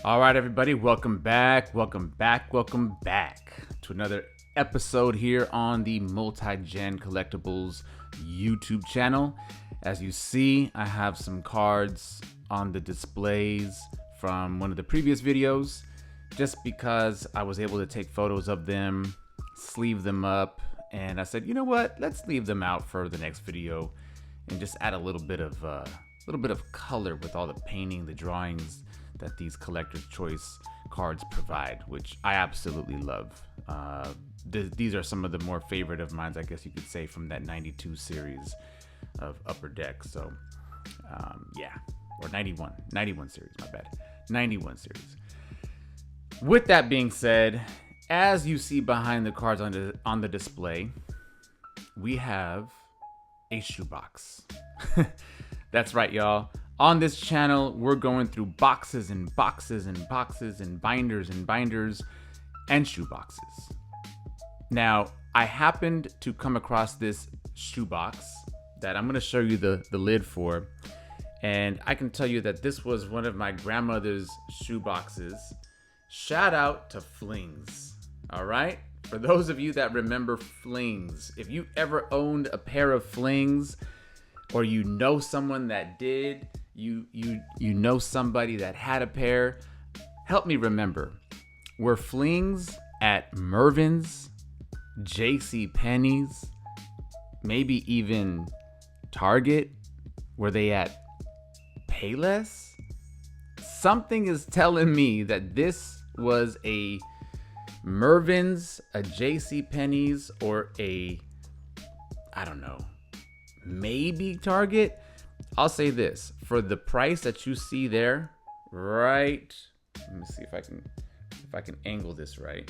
All right, everybody, welcome back to another episode here on the Multi-Gen Collectibles YouTube channel. As you see, I have some cards on the displays from one of the previous videos, just because I was able to take photos of them, sleeve them up, and I said, you know what, let's leave them out for the next video and just add a little bit of color with all the painting, the drawings that these collector's choice cards provide, which I absolutely love. These are some of the more favorite of mine, I guess you could say, from that 92 series of Upper Deck. So yeah, or 91 series, my bad, 91 series. With that being said, as you see behind the cards on the display, we have a shoebox. That's right, y'all. On this channel, we're going through boxes and boxes and boxes and binders and binders and shoe boxes. Now, I happened to come across this shoebox that I'm going to show you the lid for. And I can tell you that this was one of my grandmother's shoe boxes. Shout out to Flings. All right? For those of you that remember Flings, if you ever owned a pair of Flings, or you know someone that did, you know somebody that had a pair, help me remember. Were Flings at Mervyn's, JCPenney's, maybe even Target? Were they at Payless? Something is telling me that this was a Mervyn's, a JCPenney's, or I don't know, maybe Target. I'll say this, for the price that you see there, right? Let me see if I can angle this right.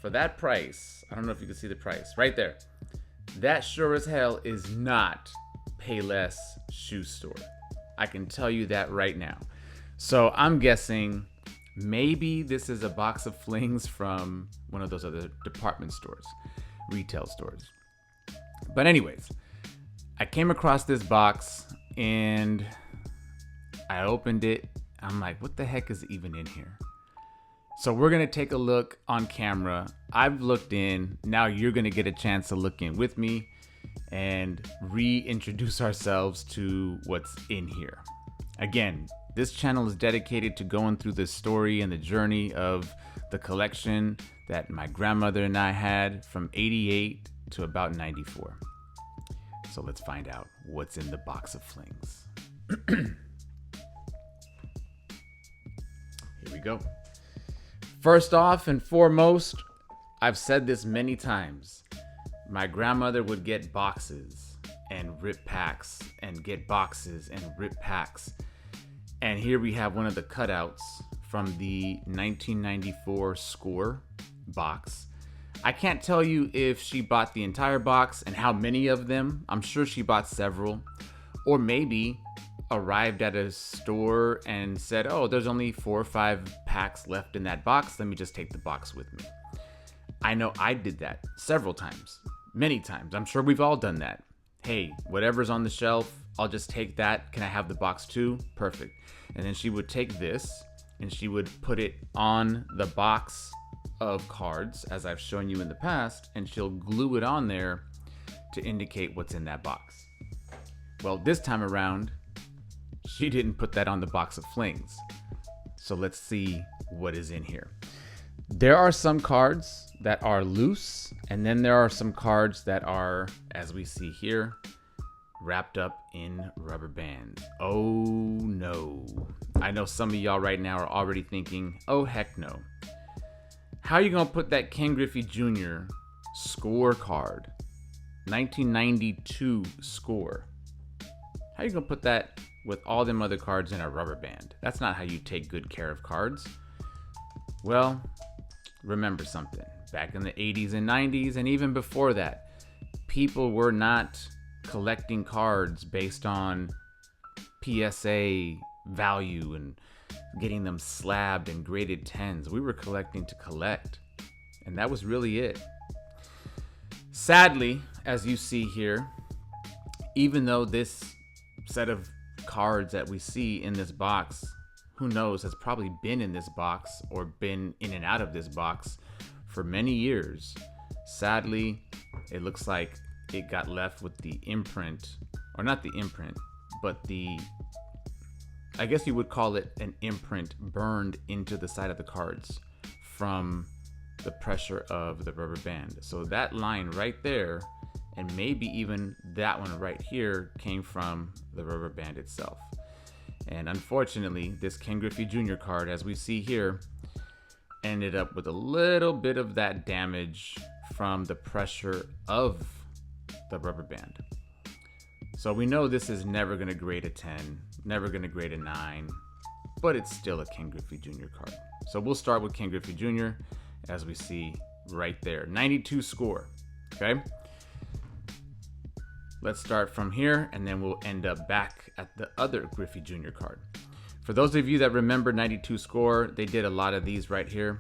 For that price, I don't know if you can see the price right there. That sure as hell is not Payless shoe store. I can tell you that right now. So I'm guessing maybe this is a box of Flings from one of those other department stores, retail stores. But anyways, I came across this box and I opened it. I'm like, what the heck is even in here? So we're going to take a look on camera. I've looked in. Now you're going to get a chance to look in with me and reintroduce ourselves to what's in here. Again, this channel is dedicated to going through the story and the journey of the collection that my grandmother and I had from 88 to about 94. So let's find out what's in the box of Flings. Here we go. First off and foremost, I've said this many times. My grandmother would get boxes and rip packs and get boxes and rip packs. And here we have one of the cutouts from the 1994 Score box. I can't tell you if she bought the entire box and how many of them. I'm sure she bought several. Or maybe arrived at a store and said, oh, there's only 4 or 5 packs left in that box. Let me just take the box with me. I know I did that several times, many times. I'm sure we've all done that. Hey, whatever's on the shelf, I'll just take that. Can I have the box too? Perfect. And then she would take this and she would put it on the box of cards, as I've shown you in the past, and she'll glue it on there to indicate what's in that box. Well, this time around, she didn't put that on the box of Flings. So let's see what is in here. There are some cards that are loose, and then there are some cards that are, as we see here, wrapped up in rubber band. Oh no. I know some of y'all right now are already thinking, oh heck no. How are you gonna put that Ken Griffey Jr. Score card, 1992 Score? How are you gonna put that with all them other cards in a rubber band? That's not how you take good care of cards. Well, remember something. Back in the 80s and 90s, and even before that, people were not collecting cards based on PSA value and getting them slabbed and graded 10s. We were collecting to collect, and that was really it. Sadly, as you see here, even though this set of cards that we see in this box who knows, has probably been in this box or been in and out of this box for many years. Sadly, it looks like it got left with the imprint, or not the imprint, but I guess you would call it an imprint burned into the side of the cards from the pressure of the rubber band. So that line right there, and maybe even that one right here, came from the rubber band itself. And unfortunately, this Ken Griffey Jr. card, as we see here, ended up with a little bit of that damage from the pressure of the rubber band. So we know this is never going to grade a 10, never going to grade a 9, but it's still a Ken Griffey Jr. card. So we'll start with Ken Griffey Jr. as we see right there. 92 score, okay? Let's start from here, and then we'll end up back at the other Griffey Jr. card. For those of you that remember 92 score, they did a lot of these right here,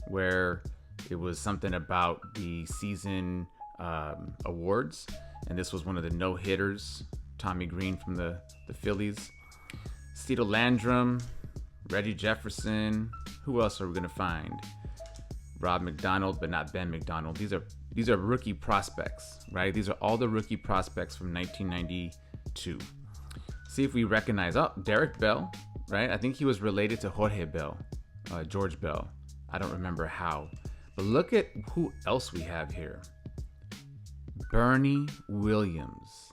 where it was something about the season awards, and this was one of the no-hitters, Tommy Green from the Phillies, Cito Landrum, Reggie Jefferson. Who else are we gonna find? Rob McDonald, but not Ben McDonald. These are rookie prospects, right? These are all the rookie prospects from 1992. See if we recognize, Derek Bell, right? I think he was related to Jorge Bell, George Bell. I don't remember how. But look at who else we have here. Bernie Williams.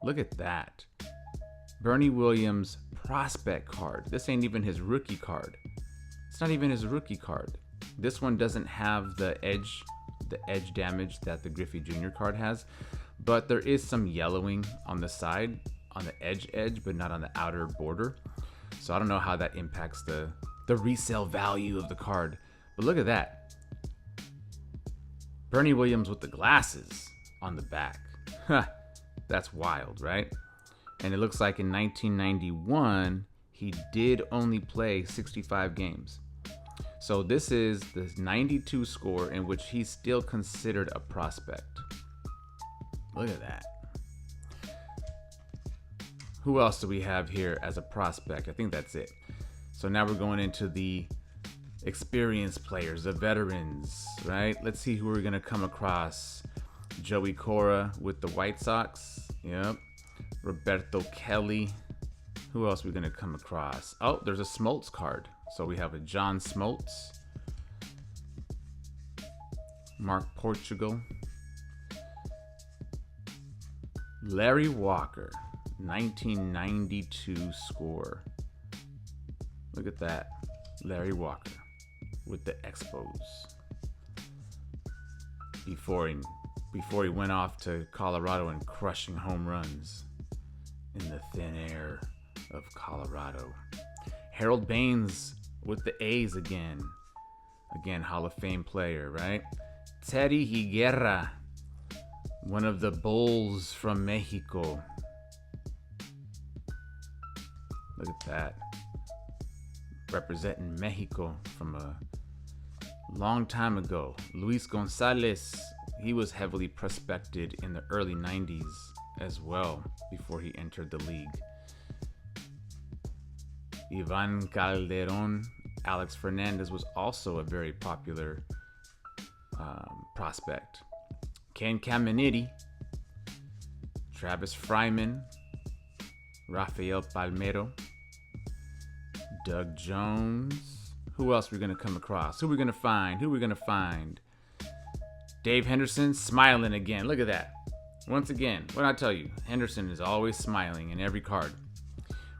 Look at that. Bernie Williams prospect card. This ain't even his rookie card. It's not even his rookie card. This one doesn't have the edge damage that the Griffey Jr. card has, but there is some yellowing on the side, on the edge, but not on the outer border. So I don't know how that impacts the resale value of the card. But look at that. Bernie Williams with the glasses on the back. That's wild, right? And it looks like in 1991, he did only play 65 games. So this is the 92 score in which he's still considered a prospect. Look at that. Who else do we have here as a prospect? I think that's it. So now we're going into the experienced players, the veterans, right? Let's see who we're going to come across. Joey Cora with the White Sox. Yep. Roberto Kelly. Who else are we going to come across? Oh, there's a Smoltz card. So we have a John Smoltz. Mark Portugal. Larry Walker. 1992 score. Look at that. Larry Walker with the Expos. Before he went off to Colorado and crushing home runs in the thin air of Colorado. Harold Baines with the A's again. Again, Hall of Fame player, right? Teddy Higuera, one of the Bulls from Mexico. Look at that. Representing Mexico from a long time ago. Luis Gonzalez, he was heavily prospected in the early 90s as well before he entered the league. Ivan Calderon, Alex Fernandez was also a very popular prospect. Ken Caminiti, Travis Fryman, Rafael Palmeiro, Doug Jones. Who else are we going to come across? Who are we going to find? Dave Henderson smiling again. Look at that. Once again, what did I tell you? Henderson is always smiling in every card.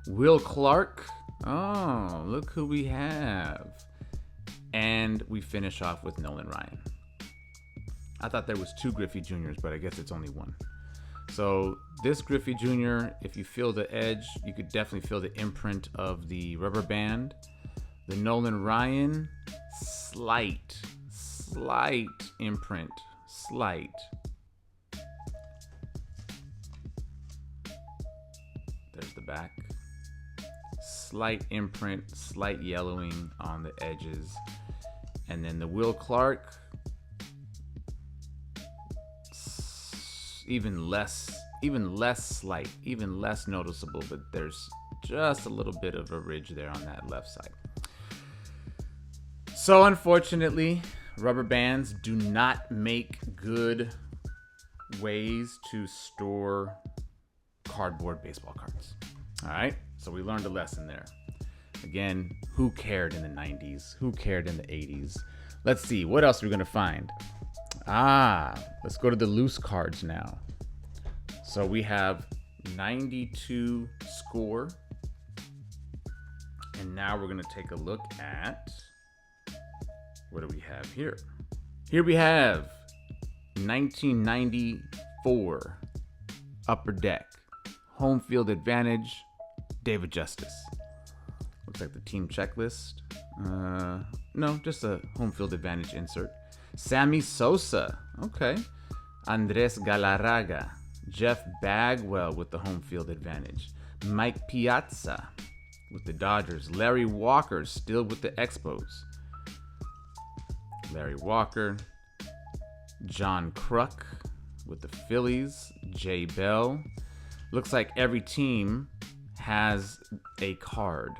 Will Clark. Oh, look who we have. And we finish off with Nolan Ryan. I thought there was 2 Griffey Juniors, but I guess it's only 1. So this Griffey Jr., if you feel the edge, you could definitely feel the imprint of the rubber band. The Nolan Ryan, slight imprint, slight. There's the back. Slight imprint, slight yellowing on the edges. And then the Will Clark, even less slight, even less noticeable, but there's just a little bit of a ridge there on that left side. So unfortunately, rubber bands do not make good ways to store cardboard baseball cards. All right, so we learned a lesson there. Again, who cared in the 90s? Who cared in the 80s? Let's see, what else are we gonna find? Let's go to the loose cards now. So we have 92 score. And now we're gonna take a look at, what do we have here? Here we have 1994 Upper Deck, home field advantage, David Justice. Looks like the team checklist. No, just a home field advantage insert. Sammy Sosa, okay. Andres Galarraga, Jeff Bagwell with the home field advantage. Mike Piazza with the Dodgers. Larry Walker still with the Expos. Larry Walker. John Kruk with the Phillies. Jay Bell. Looks like every team has a card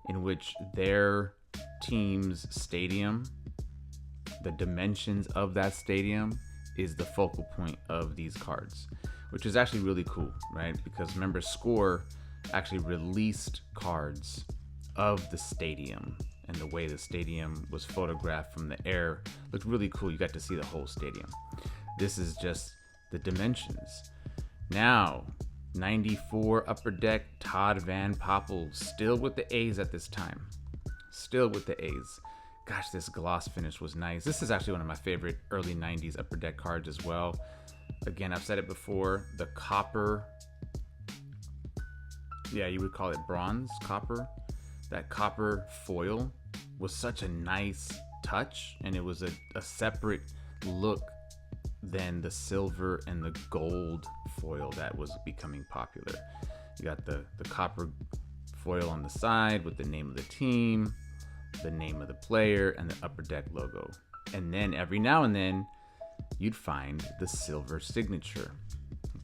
in which their team's stadium, the dimensions of that stadium, is the focal point of these cards, which is actually really cool, right? Because remember, Score actually released cards of the stadium, and the way the stadium was photographed from the air looked really cool. You got to see the whole stadium. This is just the dimensions. Now, 94 Upper Deck, Todd Van Poppel, still with the A's at this time. Still with the A's. Gosh, this gloss finish was nice. This is actually one of my favorite early 90s Upper Deck cards as well. Again, I've said it before, the copper, yeah, you would call it bronze, copper. That copper foil was such a nice touch, and it was a separate look than the silver and the gold foil that was becoming popular. You got the copper foil on the side with the name of the team, the name of the player, and the Upper Deck logo. And then every now and then you'd find the silver signature.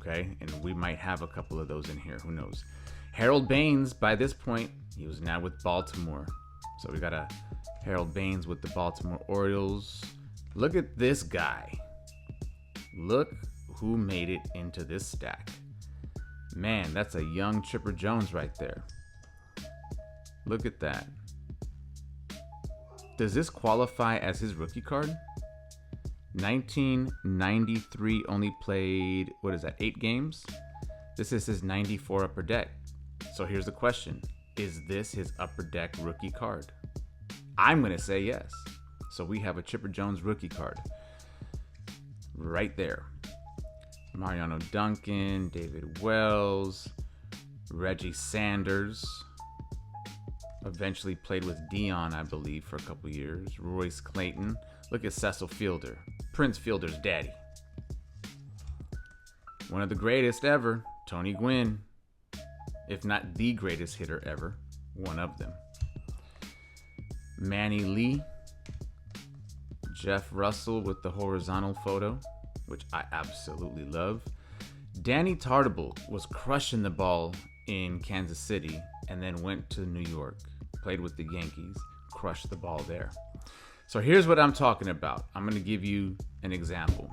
Okay, and we might have a couple of those in here, who knows. Harold Baines, by this point, he was now with Baltimore. So we got a Harold Baines with the Baltimore Orioles. Look at this guy. Look who made it into this stack. Man, that's a young Chipper Jones right there. Look at that. Does this qualify as his rookie card? 1993, only played, 8 games? This is his 94 Upper Deck. So here's the question. Is this his Upper Deck rookie card? I'm going to say yes. So we have a Chipper Jones rookie card right there. Mariano Duncan, David Wells, Reggie Sanders. Eventually played with Dion, I believe, for a couple years. Royce Clayton. Look at Cecil Fielder, Prince Fielder's daddy. One of the greatest ever, Tony Gwynn. If not the greatest hitter ever, one of them. Manny Lee. Jeff Russell with the horizontal photo, which I absolutely love. Danny Tartabull was crushing the ball in Kansas City and then went to New York, played with the Yankees, crushed the ball there. So here's what I'm talking about. I'm going to give you an example.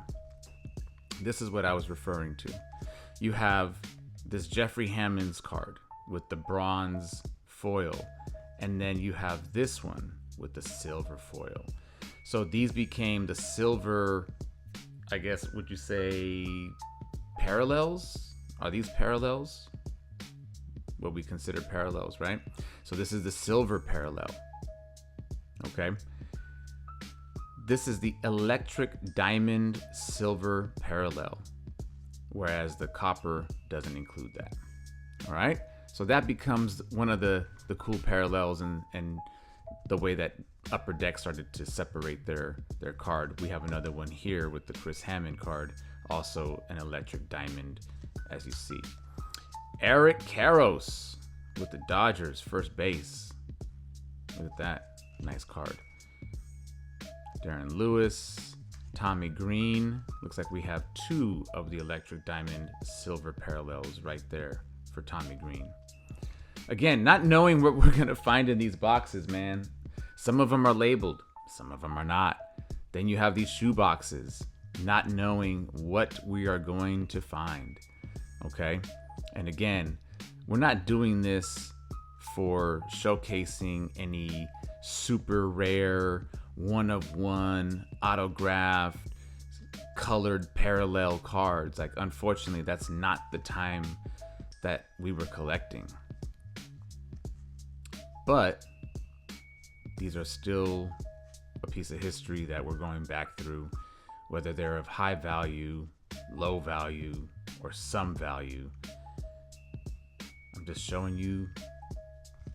This is what I was referring to. You have this Jeffrey Hammonds card with the bronze foil, and then you have this one with the silver foil. So these became the silver, I guess, would you say parallels? Are these parallels? What we consider parallels, right? So this is the silver parallel. Okay. This is the electric diamond silver parallel, whereas the copper doesn't include that. All right. So that becomes one of the cool parallels and the way that Upper Deck started to separate their card. We have another one here with the Chris Hammond card, also an electric diamond, as you see. Eric Karros with the Dodgers, first base. Look at that, nice card. Darren Lewis, Tommy Green. Looks like we have 2 of the electric diamond silver parallels right there for Tommy Green. Again, not knowing what we're gonna find in these boxes, man. Some of them are labeled, some of them are not. Then you have these shoe boxes, not knowing what we are going to find. Okay? And again, we're not doing this for showcasing any super rare, one-of-one, autographed, colored parallel cards. Like, unfortunately, that's not the time that we were collecting. But these are still a piece of history that we're going back through, whether they're of high value, low value, or some value. I'm just showing you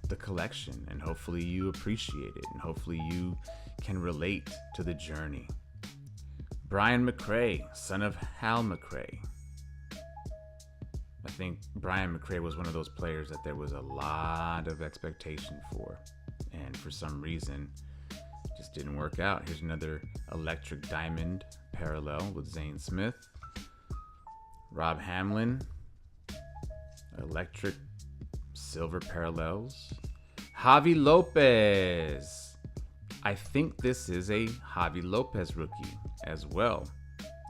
the collection, and hopefully you appreciate it, and hopefully you can relate to the journey. Brian McRae, son of Hal McRae. I think Brian McRae was one of those players that there was a lot of expectation for, and for some reason just didn't work out. Here's another electric diamond parallel with Zane Smith. Rob Hamlin, electric silver parallels. Javi Lopez. I think this is a Javi Lopez rookie as well.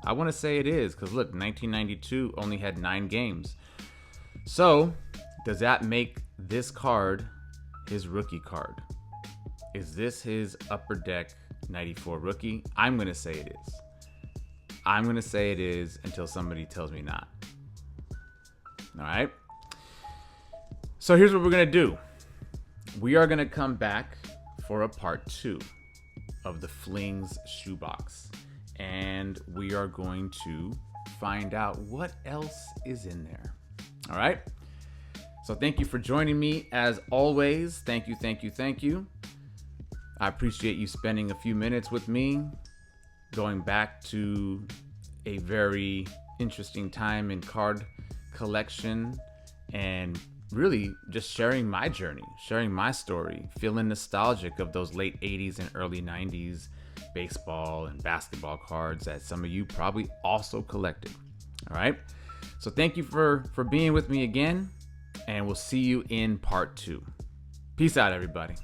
I want to say it is, because look, 1992 only had 9 games. So, does that make this card his rookie card? Is this his Upper Deck 94 rookie? I'm going to say it is. I'm going to say it is until somebody tells me not. All right? So here's what we're going to do. We are going to come back for a part 2 of the Flings shoebox. And we are going to find out what else is in there. All right? So thank you for joining me as always. Thank you, thank you, thank you. I appreciate you spending a few minutes with me, going back to a very interesting time in card collection, and really just sharing my journey, sharing my story, feeling nostalgic of those late 80s and early 90s baseball and basketball cards that some of you probably also collected. All right? So thank you for being with me again, and we'll see you in part 2. Peace out, everybody.